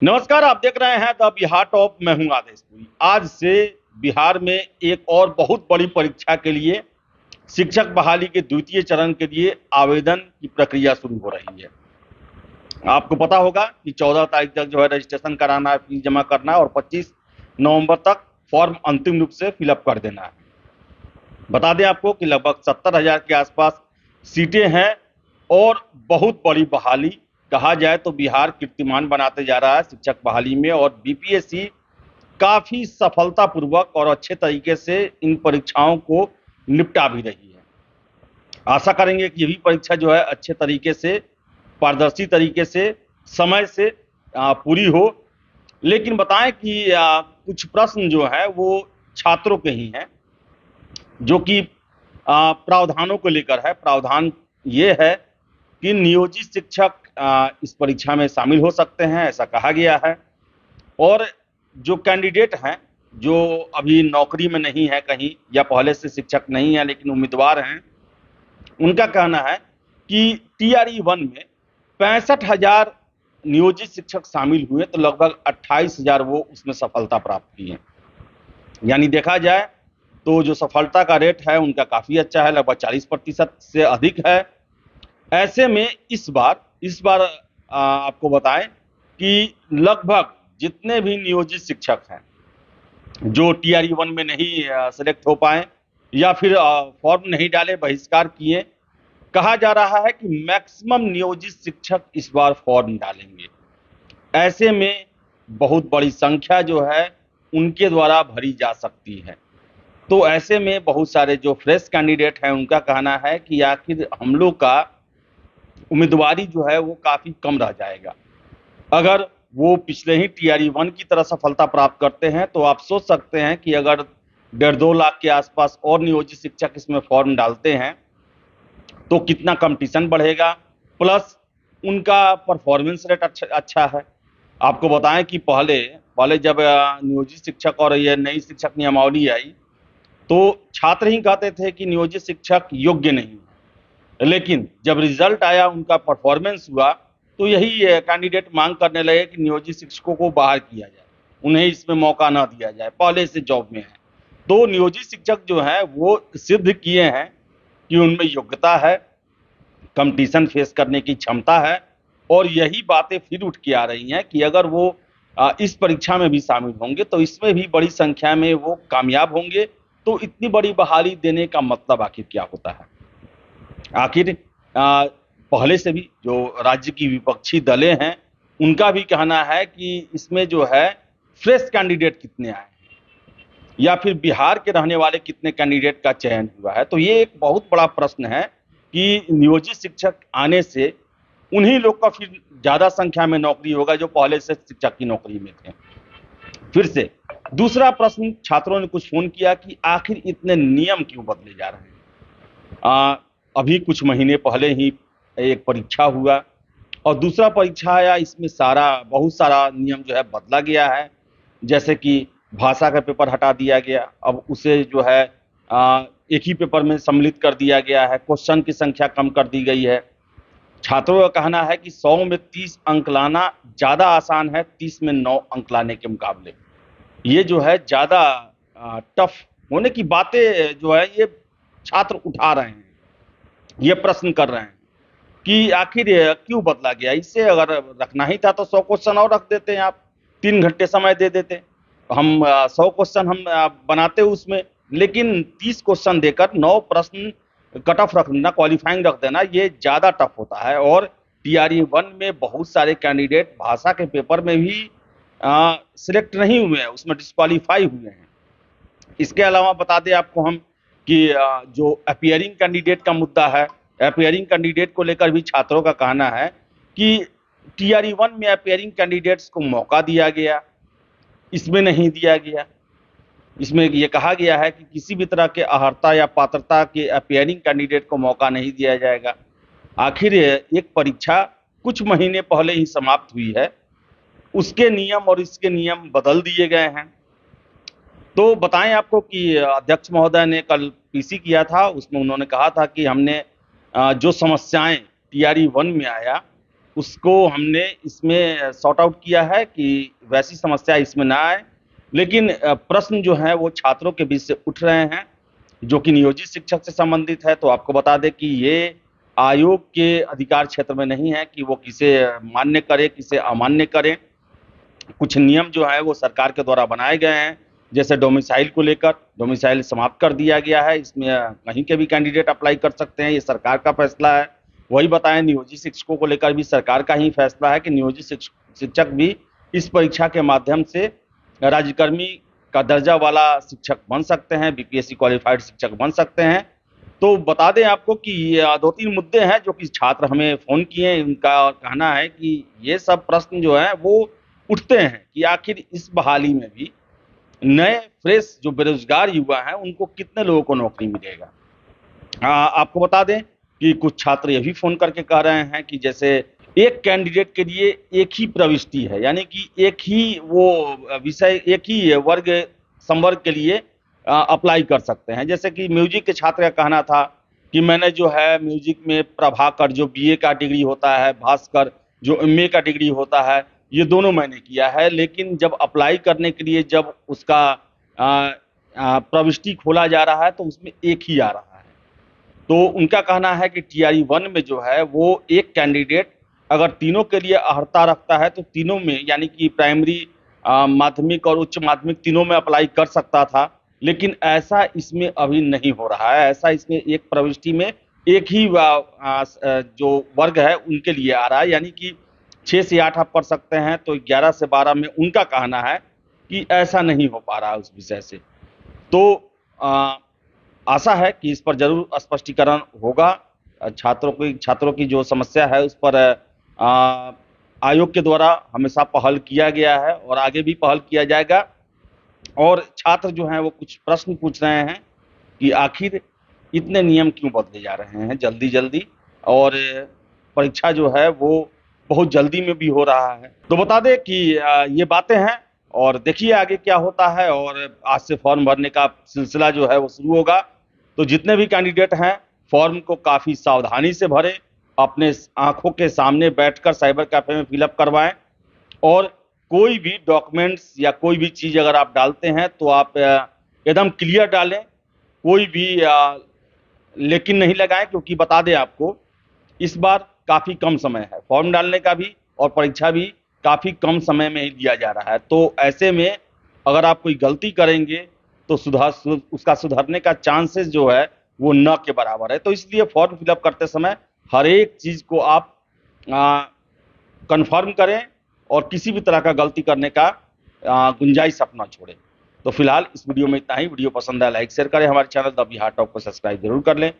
नमस्कार, आप देख रहे हैं द बिहार टॉप। मैं हूं आदेशपुरी। आज से बिहार में एक और बहुत बड़ी परीक्षा के लिए शिक्षक बहाली के द्वितीय चरण के लिए आवेदन की प्रक्रिया शुरू हो रही है। आपको पता होगा कि 14 तारीख तक जो है रजिस्ट्रेशन कराना है, फीस जमा करना है और 25 नवंबर तक फॉर्म अंतिम रूप से फिलअप कर देना है। बता दें आपको कि लगभग 70,000 के आसपास सीटें हैं और बहुत बड़ी बहाली कहा जाए तो बिहार कीर्तिमान बनाते जा रहा है शिक्षक बहाली में। और बीपीएससी काफी सफलतापूर्वक और अच्छे तरीके से इन परीक्षाओं को निपटा भी रही है। आशा करेंगे कि ये भी परीक्षा जो है अच्छे तरीके से, पारदर्शी तरीके से, समय से पूरी हो। लेकिन बताएं कि कुछ प्रश्न जो है वो छात्रों के ही हैं, जो कि प्रावधानों को लेकर है। प्रावधान ये है कि नियोजित शिक्षक इस परीक्षा में शामिल हो सकते हैं, ऐसा कहा गया है। और जो कैंडिडेट हैं, जो अभी नौकरी में नहीं है कहीं या पहले से शिक्षक नहीं है लेकिन उम्मीदवार हैं, उनका कहना है कि टीआरई 1 में 65,000 नियोजित शिक्षक शामिल हुए तो लगभग 28,000 वो उसमें सफलता प्राप्त की है। यानी देखा जाए तो जो सफलता का रेट है उनका काफी अच्छा है, लगभग 40% से अधिक है। ऐसे में इस बार आपको बताएं कि लगभग जितने भी नियोजित शिक्षक हैं जो टीआरई 1 में नहीं सेलेक्ट हो पाए या फिर फॉर्म नहीं डाले, बहिष्कार किए, कहा जा रहा है कि मैक्सिमम नियोजित शिक्षक इस बार फॉर्म डालेंगे। ऐसे में बहुत बड़ी संख्या जो है उनके द्वारा भरी जा सकती है। तो ऐसे में बहुत सारे जो फ्रेश कैंडिडेट हैं उनका कहना है कि आखिर हम लोग का उम्मीदवारी जो है वो काफी कम रह जाएगा। अगर वो पिछले ही टीआरई 1 की तरह सफलता प्राप्त करते हैं तो आप सोच सकते हैं कि अगर 1.5-2 लाख के आसपास और नियोजित शिक्षक इसमें फॉर्म डालते हैं तो कितना कंपटीशन बढ़ेगा, प्लस उनका परफॉर्मेंस रेट अच्छा है। आपको बताएं कि पहले पहले जब नियोजित शिक्षक और ये नई शिक्षक नियमावली आई तो छात्र ही कहते थे कि नियोजित शिक्षक योग्य नहीं, लेकिन जब रिजल्ट आया, उनका परफॉर्मेंस हुआ, तो यही कैंडिडेट मांग करने लगे कि नियोजित शिक्षकों को बाहर किया जाए, उन्हें इसमें मौका ना दिया जाए, पहले से जॉब में है। तो नियोजित शिक्षक जो है वो सिद्ध किए हैं कि उनमें योग्यता है, कंपटीशन फेस करने की क्षमता है। और यही बातें फिर उठ के आ रही हैं कि अगर वो इस परीक्षा में भी शामिल होंगे तो इसमें भी बड़ी संख्या में वो कामयाब होंगे। तो इतनी बड़ी बहाली देने का मतलब आखिर क्या होता है? आखिर पहले से भी जो राज्य की विपक्षी दलें हैं उनका भी कहना है कि इसमें जो है फ्रेश कैंडिडेट कितने आए या फिर बिहार के रहने वाले कितने कैंडिडेट का चयन हुआ है। तो ये एक बहुत बड़ा प्रश्न है कि नियोजित शिक्षक आने से उन्हीं लोग का फिर ज्यादा संख्या में नौकरी होगा जो पहले से शिक्षक की नौकरी में थे। फिर से दूसरा प्रश्न, छात्रों ने कुछ फोन किया कि आखिर इतने नियम क्यों बदले जा रहे हैं। अभी कुछ महीने पहले ही एक परीक्षा हुआ और दूसरा परीक्षा आया, इसमें बहुत सारा नियम जो है बदला गया है। जैसे कि भाषा का पेपर हटा दिया गया, अब उसे जो है एक ही पेपर में सम्मिलित कर दिया गया है। क्वेश्चन की संख्या कम कर दी गई है। छात्रों का कहना है कि 100 में 30 अंक लाना ज्यादा आसान है 30 में 9 अंक लाने के मुकाबले। ये जो है ज्यादा टफ होने की बातें जो है ये छात्र उठा रहे हैं, ये प्रश्न कर रहे हैं कि आखिर ये क्यों बदला गया। इससे अगर रखना ही था तो 100 क्वेश्चन और रख देते हैं, आप 3 घंटे समय दे देते, हम 100 क्वेश्चन हम बनाते उसमें। लेकिन 30 क्वेश्चन देकर 9 प्रश्न कट ऑफ रख देना, क्वालिफाइंग रख देना, ये ज्यादा टफ होता है। और टीआरई 1 में बहुत सारे कैंडिडेट भाषा के पेपर में भी सिलेक्ट नहीं हुए हैं, उसमें डिस्क्वालीफाई हुए हैं। इसके अलावा बता दें आपको हम कि जो अपीयरिंग कैंडिडेट का मुद्दा है, अपीयरिंग कैंडिडेट को लेकर भी छात्रों का कहना है कि टीआरई 1 में अपीयरिंग कैंडिडेट्स को मौका दिया गया, इसमें नहीं दिया गया। इसमें ये कहा गया है कि किसी भी तरह के अहर्ता या पात्रता के अपीयरिंग कैंडिडेट को मौका नहीं दिया जाएगा। आखिर एक परीक्षा कुछ महीने पहले ही समाप्त हुई है, उसके नियम और इसके नियम बदल दिए गए हैं। तो बताएं आपको कि अध्यक्ष महोदय ने कल पीसी किया था, उसमें उन्होंने कहा था कि हमने जो समस्याएं टीआरई 1 में आया उसको हमने इसमें सॉर्ट आउट किया है कि वैसी समस्या इसमें ना आए। लेकिन प्रश्न जो है वो छात्रों के बीच से उठ रहे हैं, जो कि नियोजित शिक्षक से संबंधित है। तो आपको बता दें कि ये आयोग के अधिकार क्षेत्र में नहीं है कि वो किसे मान्य करे, किसे अमान्य करे। कुछ नियम जो है वो सरकार के द्वारा बनाए गए हैं, जैसे डोमिसाइल को लेकर डोमिसाइल समाप्त कर दिया गया है, इसमें कहीं के भी कैंडिडेट अप्लाई कर सकते हैं, ये सरकार का फैसला है। वही बताएं, नियोजित शिक्षकों को लेकर भी सरकार का ही फैसला है कि नियोजित शिक्षक भी इस परीक्षा के माध्यम से राज्यकर्मी का दर्जा वाला शिक्षक बन सकते हैं, बीपीएससी क्वालिफाइड शिक्षक बन सकते हैं। तो बता दें आपको कि ये 2-3 मुद्दे हैं जो कि छात्र हमें फ़ोन किए हैं। उनका कहना है कि ये सब प्रश्न जो हैं वो उठते हैं कि आखिर इस बहाली में भी नए फ्रेश जो बेरोजगार युवा हैं उनको कितने लोगों को नौकरी मिलेगा। आपको बता दें कि कुछ छात्र ये भी फ़ोन करके कह रहे हैं कि जैसे एक कैंडिडेट के लिए एक ही प्रविष्टि है, यानी कि एक ही वो विषय, एक ही वर्ग संवर्ग के लिए अप्लाई कर सकते हैं। जैसे कि म्यूजिक के छात्र का कहना था कि मैंने जो है म्यूजिक में प्रभाकर जो बीए का डिग्री होता है, भास्कर जो एमए का डिग्री होता है, ये दोनों मैंने किया है। लेकिन जब अप्लाई करने के लिए जब उसका प्रविष्टि खोला जा रहा है तो उसमें एक ही आ रहा है। तो उनका कहना है कि टीआरई 1 में जो है वो एक कैंडिडेट अगर तीनों के लिए अर्हता रखता है तो तीनों में, यानी कि प्राइमरी, माध्यमिक और उच्च माध्यमिक तीनों में अप्लाई कर सकता था। लेकिन ऐसा इसमें अभी नहीं हो रहा है। ऐसा इसमें एक प्रविष्टि में एक ही जो वर्ग है उनके लिए आ रहा है, यानी कि 6 से 8 आप पढ़ सकते हैं, तो 11 से 12 में उनका कहना है कि ऐसा नहीं हो पा रहा है उस विषय से। तो आशा है कि इस पर ज़रूर स्पष्टीकरण होगा। छात्रों की जो समस्या है उस पर आयोग के द्वारा हमेशा पहल किया गया है और आगे भी पहल किया जाएगा। और छात्र जो हैं वो कुछ प्रश्न पूछ रहे हैं कि आखिर इतने नियम क्यों बदले जा रहे हैं जल्दी-जल्दी, और परीक्षा जो है वो बहुत जल्दी में भी हो रहा है। तो बता दें कि ये बातें हैं और देखिए आगे क्या होता है। और आज से फॉर्म भरने का सिलसिला जो है वो शुरू होगा। तो जितने भी कैंडिडेट हैं फॉर्म को काफ़ी सावधानी से भरें, अपने आँखों के सामने बैठकर साइबर कैफ़े में फिल अप करवाएँ। और कोई भी डॉक्यूमेंट्स या कोई भी चीज़ अगर आप डालते हैं तो आप एकदम क्लियर डालें, कोई भी लेकिन नहीं लगाएँ, क्योंकि बता दें आपको इस बार काफ़ी कम समय है फॉर्म डालने का भी और परीक्षा भी काफ़ी कम समय में ही दिया जा रहा है। तो ऐसे में अगर आप कोई गलती करेंगे तो उसका सुधरने का चांसेस जो है वो न के बराबर है। तो इसलिए फॉर्म फिलअप करते समय हर एक चीज़ को आप कन्फर्म करें और किसी भी तरह का गलती करने का गुंजाइश आप ना छोड़ें। तो फिलहाल इस वीडियो में इतना ही। वीडियो पसंद आया लाइक शेयर करें, हमारे चैनल द बिहार टॉप को सब्सक्राइब जरूर कर लें।